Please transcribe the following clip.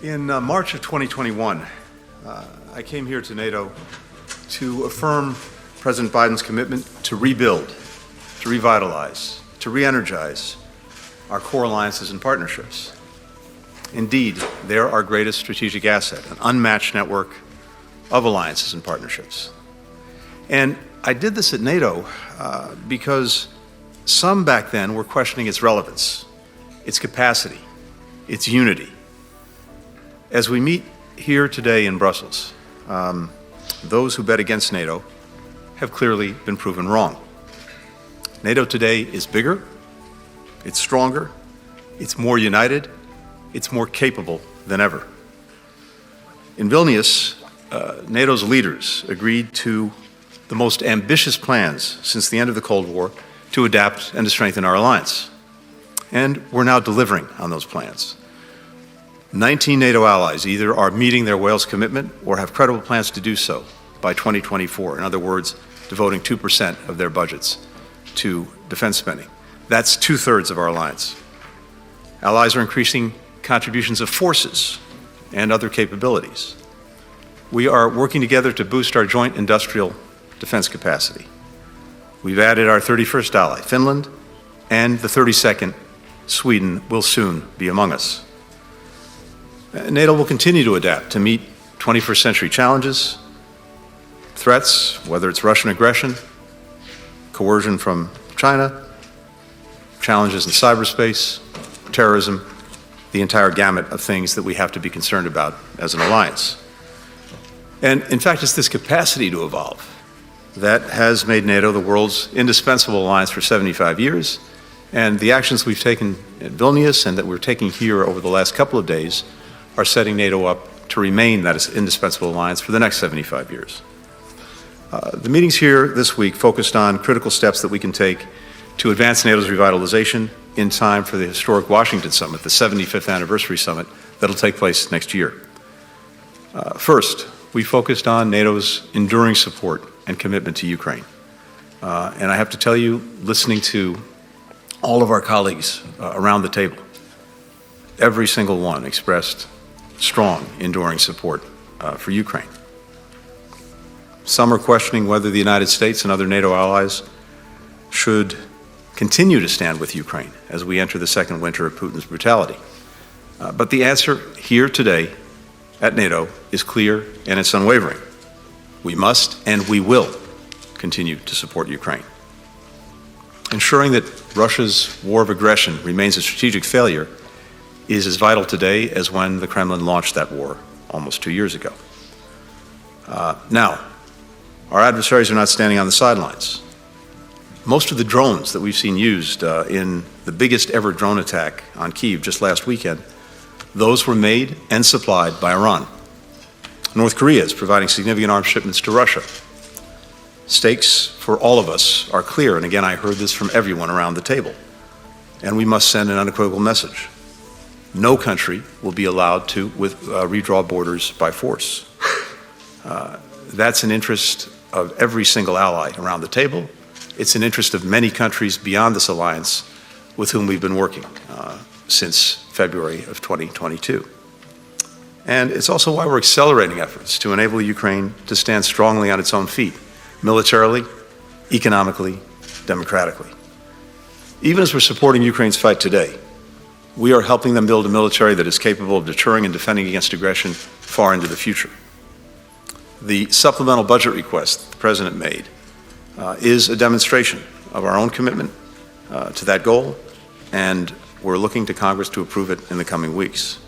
In March of 2021, I came here to NATO to affirm President Biden's commitment to rebuild, to revitalize, to re-energize our core alliances and partnerships. Indeed, they're our greatest strategic asset, an unmatched network of alliances and partnerships. And I did this at NATO because some back then were questioning its relevance, its capacity, its unity. As we meet here today in Brussels, those who bet against NATO have clearly been proven wrong. NATO today is bigger, it's stronger, it's more united, it's more capable than ever. In Vilnius, NATO's leaders agreed to the most ambitious plans since the end of the Cold War to adapt and to strengthen our alliance. And we're now delivering on those plans. 19 NATO allies either are meeting their Wales commitment or have credible plans to do so by 2024. In other words, devoting 2% of their budgets to defense spending. That's 2/3 of our alliance. Allies are increasing contributions of forces and other capabilities. We are working together to boost our joint industrial defense capacity. We've added our 31st ally, Finland, and the 32nd, Sweden, will soon be among us. NATO will continue to adapt to meet 21st century challenges, threats, whether it's Russian aggression, coercion from China, challenges in cyberspace, terrorism, the entire gamut of things that we have to be concerned about as an alliance. And in fact, it's this capacity to evolve that has made NATO the world's indispensable alliance for 75 years, and the actions we've taken at Vilnius and that we're taking here over the last couple of days are setting NATO up to remain that indispensable alliance for the next 75 years. The meetings here this week focused on critical steps that we can take to advance NATO's revitalization in time for the historic Washington Summit, the 75th anniversary summit that'll take place next year. First, we focused on NATO's enduring support and commitment to Ukraine. And I have to tell you, listening to all of our colleagues around the table, every single one expressed strong, enduring support for Ukraine. Some are questioning whether the United States and other NATO allies should continue to stand with Ukraine as we enter the second winter of Putin's brutality. But the answer here today at NATO is clear and it's unwavering. We must and we will continue to support Ukraine. Ensuring that Russia's war of aggression remains a strategic failure is as vital today as when the Kremlin launched that war almost 2 years ago. Now, our adversaries are not standing on the sidelines. Most of the drones that we've seen used in the biggest ever drone attack on Kyiv just last weekend, those were made and supplied by Iran. North Korea is providing significant arms shipments to Russia. Stakes for all of us are clear, and again, I heard this from everyone around the table. And we must send an unequivocal message. No country will be allowed to redraw borders by force. That's an interest of every single ally around the table. It's an interest of many countries beyond this alliance with whom we've been working since February of 2022. And it's also why we're accelerating efforts to enable Ukraine to stand strongly on its own feet, militarily, economically, democratically. Even as we're supporting Ukraine's fight today, we are helping them build a military that is capable of deterring and defending against aggression far into the future. The supplemental budget request the President made is a demonstration of our own commitment to that goal, and we're looking to Congress to approve it in the coming weeks.